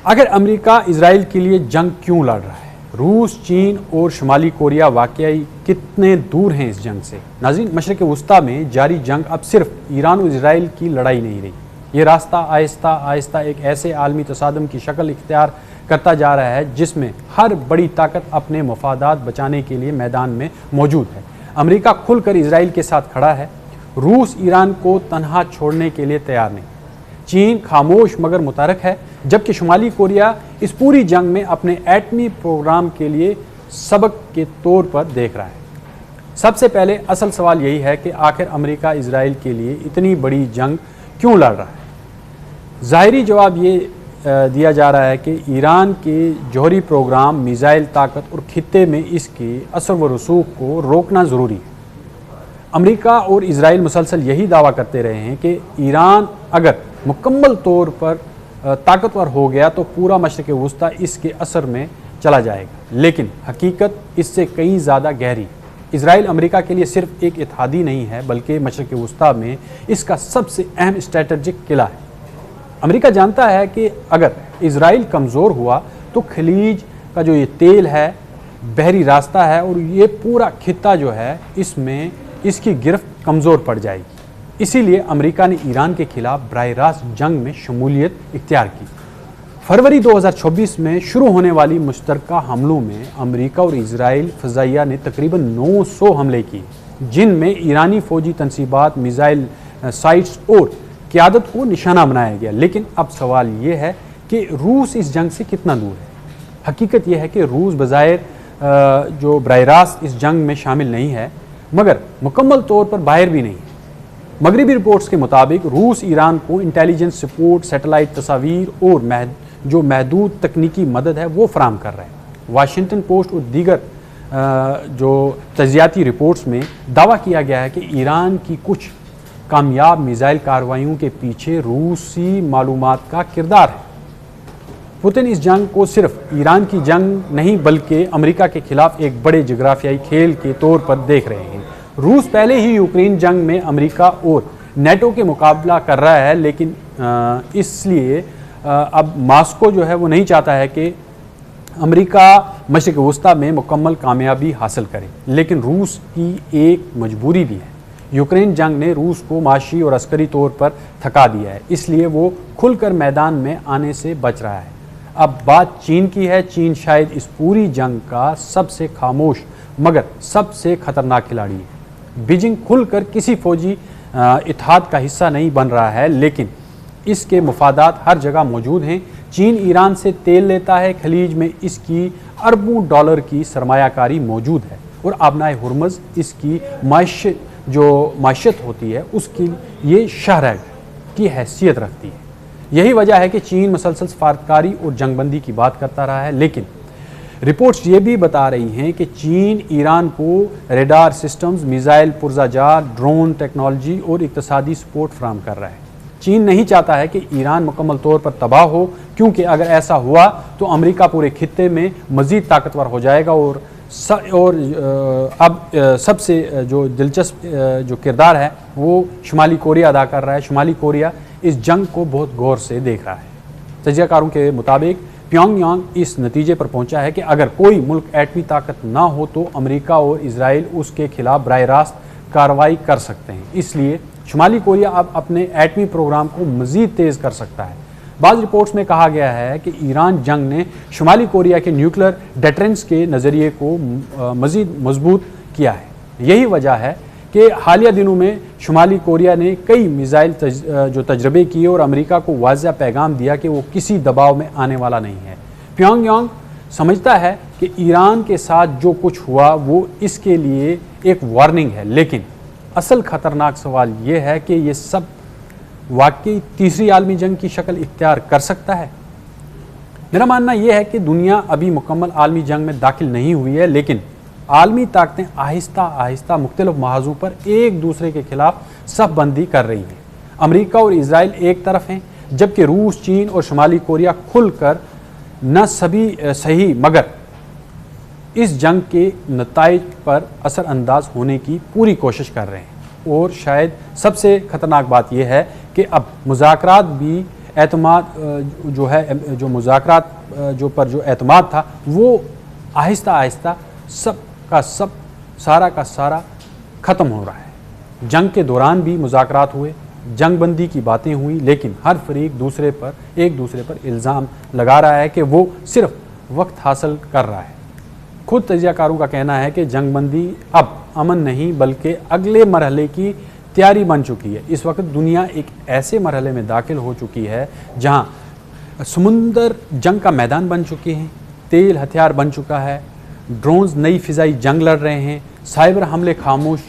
आखिर America Israel के लिए जंग क्यों लड़ रहा है? रूस, चीन और शुमाली कोरिया वाकई कितने दूर हैं इस जंग से? नाज़रीन, मशरिक़ वुस्ता में जारी जंग अब सिर्फ ईरान और इसराइल की लड़ाई नहीं रही। ये रास्ता आहिस्ता आहिस्ता एक ऐसे आलमी तसादम की शक्ल इख्तियार करता जा रहा है जिसमें हर बड़ी ताकत अपने मफादात बचाने के लिए मैदान में मौजूद है। अमेरिका खुलकर इसराइल के साथ खड़ा है, रूस ईरान को तनहा छोड़ने के लिए तैयार नहीं, चीन खामोश मगर मुतहरक है, जबकि शुमाली कोरिया इस पूरी जंग में अपने एटमी प्रोग्राम के लिए सबक के तौर पर देख रहा है। सबसे पहले असल सवाल यही है कि आखिर अमेरिका इसराइल के लिए इतनी बड़ी जंग क्यों लड़ रहा है? ज़ाहिरी जवाब ये दिया जा रहा है कि ईरान के जौहरी प्रोग्राम, मिसाइल ताकत और खित्ते में इसके असर व रसूख को रोकना ज़रूरी है। अमेरिका और इसराइल मुसलसल यही दावा करते रहे हैं कि ईरान अगर मुकम्मल तौर पर ताकतवर हो गया तो पूरा मशरिक़ वुस्ता इसके असर में चला जाएगा, लेकिन हकीकत इससे कहीं ज़्यादा गहरी। इसराइल अमेरिका के लिए सिर्फ एक इत्तेहादी नहीं है, बल्कि मशरिक़ वुस्ता में इसका सबसे अहम स्ट्रेटजिक किला है। अमेरिका जानता है कि अगर इसराइल कमज़ोर हुआ तो खलीज का जो ये तेल है, बहरी रास्ता है और ये पूरा खित्ता जो है इसमें इसकी गिरफ्त कमज़ोर पड़ जाएगी। इसीलिए अमेरिका ने ईरान के खिलाफ बराह रास्त जंग में शमूलियत इख्तियार की। फरवरी 2026 में शुरू होने वाली मुश्तरका हमलों में अमेरिका और इसराइल फ़ज़ाइया ने तकरीबन 900 हमले किए, जिनमें ईरानी फ़ौजी तनसीबात, मिसाइल साइट्स और क़यादत को निशाना बनाया गया। लेकिन अब सवाल ये है कि रूस इस जंग से कितना दूर है? हकीकत यह है कि रूस बज़ाहिर जो बराह रास्त इस जंग में शामिल नहीं है, मगर मुकम्मल तौर पर बाहर भी नहीं है। मगरबी रिपोर्ट्स के मुताबिक रूस ईरान को इंटेलिजेंस सपोर्ट, सैटेलाइट तस्वीर और जो महदूद तकनीकी मदद है वो फराम कर रहा है। वाशिंगटन पोस्ट और दीगर जो तजियाती रिपोर्ट्स में दावा किया गया है कि ईरान की कुछ कामयाब मिसाइल कार्रवाइयों के पीछे रूसी मालूमात का किरदार है। पुतिन इस जंग को सिर्फ ईरान की जंग नहीं बल्कि अमेरिका के खिलाफ एक बड़े जगराफियाई खेल के तौर पर देख रहे हैं। रूस पहले ही यूक्रेन जंग में अमेरिका और नेटो के मुकाबला कर रहा है, लेकिन इसलिए अब मास्को जो है वो नहीं चाहता है कि अमेरिका मशरिक़ वुस्ता में मुकम्मल कामयाबी हासिल करे। लेकिन रूस की एक मजबूरी भी है। यूक्रेन जंग ने रूस को माशी और अस्करी तौर पर थका दिया है, इसलिए वो खुलकर मैदान में आने से बच रहा है। अब बात चीन की है। चीन शायद इस पूरी जंग का सबसे खामोश मगर सबसे खतरनाक खिलाड़ी है। बीजिंग खुलकर किसी फौजी इत्तेहाद का हिस्सा नहीं बन रहा है, लेकिन इसके मफादात हर जगह मौजूद हैं। चीन ईरान से तेल लेता है, खलीज में इसकी अरबों डॉलर की सरमायाकारी मौजूद है और आबनाए हुर्मुज़ इसकी माशियत होती है उसकी ये शहर की हैसियत रखती है। यही वजह है कि चीन मुसलसल सफारतकारी और जंगबंदी की बात करता रहा है, लेकिन रिपोर्ट्स ये भी बता रही हैं कि चीन ईरान को रेडार सिस्टम्स, मिसाइल पुर्जाजार, ड्रोन टेक्नोलॉजी और इक़्तिसादी सपोर्ट फराहम कर रहा है। चीन नहीं चाहता है कि ईरान मुकम्मल तौर पर तबाह हो, क्योंकि अगर ऐसा हुआ तो अमेरिका पूरे खित्ते में मज़ीद ताकतवर हो जाएगा। और अब सबसे जो दिलचस्प जो किरदार है वो शुमाली कोरिया अदा कर रहा है। शुमाली कोरिया इस जंग को बहुत गौर से देख रहा है। तजियाकारों के मुताबिक प्योंगयांग इस नतीजे पर पहुंचा है कि अगर कोई मुल्क एटमी ताकत ना हो तो अमेरिका और इसराइल उसके खिलाफ बराह रास्त कार्रवाई कर सकते हैं। इसलिए शुमाली कोरिया अब अपने एटमी प्रोग्राम को मज़ीद तेज़ कर सकता है। बाज़ रिपोर्ट्स में कहा गया है कि ईरान जंग ने शुमाली कोरिया के न्यूक्लियर डेटरेंस के नज़रिए को मज़ीद मजबूत किया है। यही वजह है कि हालिया दिनों में शुमाली कोरिया ने कई मिसाइल जो तजर्बे किए और अमेरिका को वाज़ेह पैगाम दिया कि वो किसी दबाव में आने वाला नहीं है। प्योंगयांग समझता है कि ईरान के साथ जो कुछ हुआ वो इसके लिए एक वार्निंग है, लेकिन असल ख़तरनाक सवाल ये है कि ये सब वाकई तीसरी आलमी जंग की शक्ल इख्तियार कर सकता है। मेरा मानना यह है कि दुनिया अभी मुकम्मल आलमी जंग में दाखिल नहीं हुई है, लेकिन आलमी ताकतें आहिस्ता आहिस्ता मुख्तलिफ महाजों पर एक दूसरे के खिलाफ सफ बंदी कर रही हैं। अमेरिका और इसराइल एक तरफ हैं, जबकि रूस, चीन और शुमाली कोरिया खुलकर न सही मगर इस जंग के नताइज पर असर अंदाज होने की पूरी कोशिश कर रहे हैं। और शायद सबसे ख़तरनाक बात यह है कि अब मुज़ाकरात भी اعتماد جو ہے جو مذاکرات جو پر جو اعتماد تھا وہ آہستہ آہستہ سب کا سارا ختم ہو رہا ہے۔ جنگ کے دوران بھی مذاکرات ہوئے، جنگ بندی کی باتیں ہوئیں، لیکن ہر فریق ایک دوسرے پر الزام لگا رہا ہے کہ وہ صرف وقت حاصل کر رہا ہے۔ خود تجزیہ کاروں کا کہنا ہے کہ جنگ بندی اب امن نہیں بلکہ اگلے مرحلے کی تیاری بن چکی ہے۔ اس وقت دنیا ایک ایسے مرحلے میں داخل ہو چکی ہے جہاں سمندر جنگ کا میدان بن چکے ہیں، تیل ہتھیار بن چکا ہے، ڈرونز نئی فضائی جنگ لڑ رہے ہیں، سائبر حملے خاموش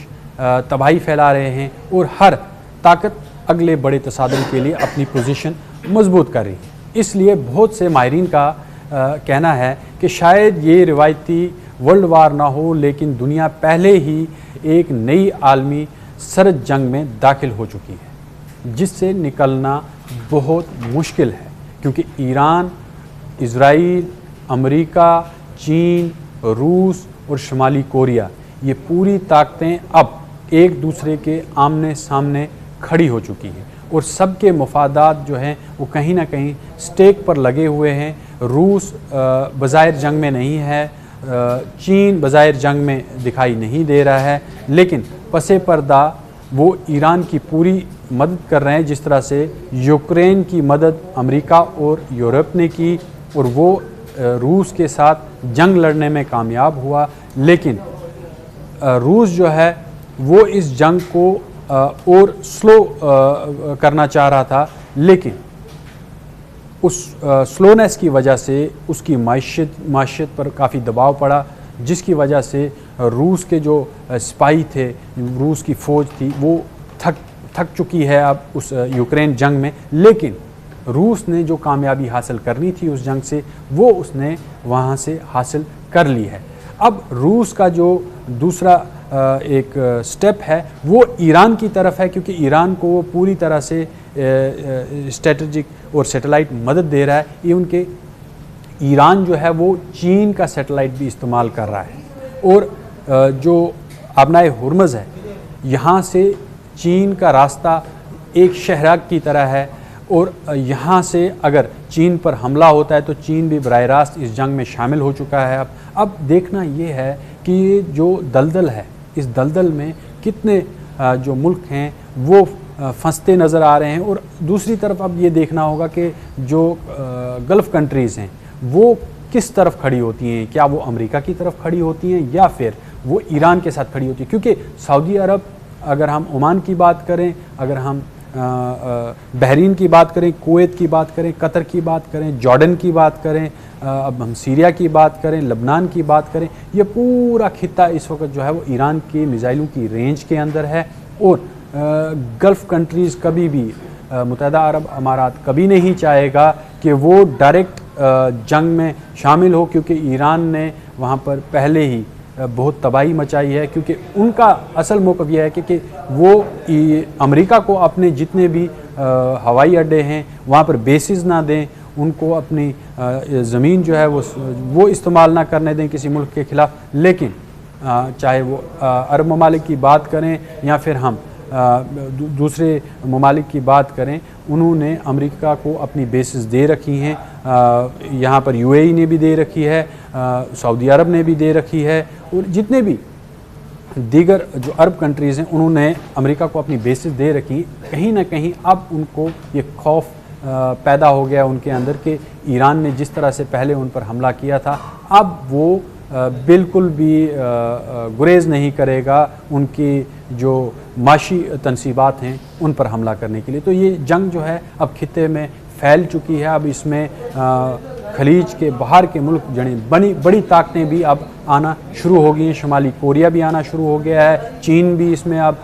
تباہی پھیلا رہے ہیں، اور ہر طاقت اگلے بڑے تصادم کے لیے اپنی پوزیشن مضبوط کر رہی ہے۔ اس لیے بہت سے ماہرین کا کہنا ہے کہ شاید یہ روایتی ورلڈ وار نہ ہو، لیکن دنیا پہلے ہی ایک نئی عالمی سرد جنگ میں داخل ہو چکی ہے، جس سے نکلنا بہت مشکل ہے، کیونکہ ایران، اسرائیل، امریکہ، چین، روس اور شمالی کوریا یہ پوری طاقتیں اب ایک دوسرے کے آمنے سامنے کھڑی ہو چکی ہیں، اور سب کے مفادات جو ہیں وہ کہیں نہ کہیں سٹیک پر لگے ہوئے ہیں۔ روس بظاہر جنگ میں نہیں ہے، چین بظاہر جنگ میں دکھائی نہیں دے رہا ہے، لیکن پس پردہ وہ ایران کی پوری مدد کر رہے ہیں، جس طرح سے یوکرین کی مدد امریکہ اور یورپ نے کی، اور وہ روس کے ساتھ جنگ لڑنے میں کامیاب ہوا۔ لیکن روس جو ہے وہ اس جنگ کو اور سلو کرنا چاہ رہا تھا، لیکن اس سلونیس کی وجہ سے اس کی معیشت پر کافی دباؤ پڑا، جس کی وجہ سے روس کے جو سپاہی تھے، روس کی فوج تھی، وہ تھک چکی ہے اب اس یوکرین جنگ میں۔ لیکن روس نے جو کامیابی حاصل کرنی تھی اس جنگ سے، وہ اس نے وہاں سے حاصل کر لی ہے۔ اب روس کا جو دوسرا ایک سٹیپ ہے وہ ایران کی طرف ہے، کیونکہ ایران کو وہ پوری طرح سے اسٹریٹجک اور سیٹلائٹ مدد دے رہا ہے۔ ایون کہ ایران جو ہے وہ چین کا سیٹلائٹ بھی استعمال کر رہا ہے، اور جو آبنائے ہرمز ہے یہاں سے چین کا راستہ ایک شہراگ کی طرح ہے، اور یہاں سے اگر چین پر حملہ ہوتا ہے تو چین بھی براہ راست اس جنگ میں شامل ہو چکا ہے۔ اب دیکھنا یہ ہے کہ یہ جو دلدل ہے، اس دلدل میں کتنے جو ملک ہیں وہ پھنستے نظر آ رہے ہیں، اور دوسری طرف اب یہ دیکھنا ہوگا کہ جو گلف کنٹریز ہیں وہ کس طرف کھڑی ہوتی ہیں، کیا وہ امریکہ کی طرف کھڑی ہوتی ہیں یا پھر وہ ایران کے ساتھ کھڑی ہوتی ہیں، کیونکہ سعودی عرب، اگر ہم عمان کی بات کریں، اگر ہم بحرین کی بات کریں، کویت کی بات کریں، قطر کی بات کریں، جارڈن کی بات کریں، اب ہم سیریا کی بات کریں، لبنان کی بات کریں، یہ پورا خطہ اس وقت جو ہے وہ ایران کے میزائلوں کی رینج کے اندر ہے، اور گلف کنٹریز کبھی بھی متحدہ عرب امارات کبھی نہیں چاہے گا کہ وہ ڈائریکٹ جنگ میں شامل ہو، کیونکہ ایران نے وہاں پر پہلے ہی بہت تباہی مچائی ہے، کیونکہ ان کا اصل موقف یہ ہے کہ وہ امریکہ کو اپنے جتنے بھی ہوائی اڈے ہیں وہاں پر بیسز نہ دیں، ان کو اپنی زمین جو ہے وہ استعمال نہ کرنے دیں کسی ملک کے خلاف۔ لیکن چاہے وہ عرب ممالک کی بات کریں یا پھر ہم دوسرے ممالک کی بات کریں، انہوں نے امریکہ کو اپنی بیسز دے رکھی ہیں، یہاں پر یو اے ای نے بھی دے رکھی ہے، سعودی عرب نے بھی دے رکھی ہے، اور جتنے بھی دیگر جو عرب کنٹریز ہیں انہوں نے امریکہ کو اپنی بیسز دے رکھی۔ کہیں نہ کہیں اب ان کو یہ خوف پیدا ہو گیا ان کے اندر کہ ایران نے جس طرح سے پہلے ان پر حملہ کیا تھا، اب وہ بالکل بھی گریز نہیں کرے گا ان کی جو معاشی تنصیبات ہیں ان پر حملہ کرنے کے لیے۔ تو یہ جنگ جو ہے اب خطے میں پھیل چکی ہے، اب اس میں خلیج کے باہر کے ملک جڑیں بڑی طاقتیں بھی اب آنا شروع ہو گئی ہیں، شمالی کوریا بھی آنا شروع ہو گیا ہے، چین بھی اس میں اب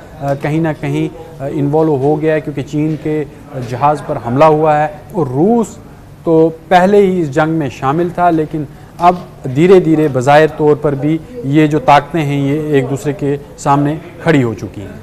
کہیں نہ کہیں انوالو ہو گیا ہے، کیونکہ چین کے جہاز پر حملہ ہوا ہے، اور روس تو پہلے ہی اس جنگ میں شامل تھا، لیکن اب دھیرے دھیرے بظاہر طور پر بھی یہ جو طاقتیں ہیں یہ ایک دوسرے کے سامنے کھڑی ہو چکی ہیں۔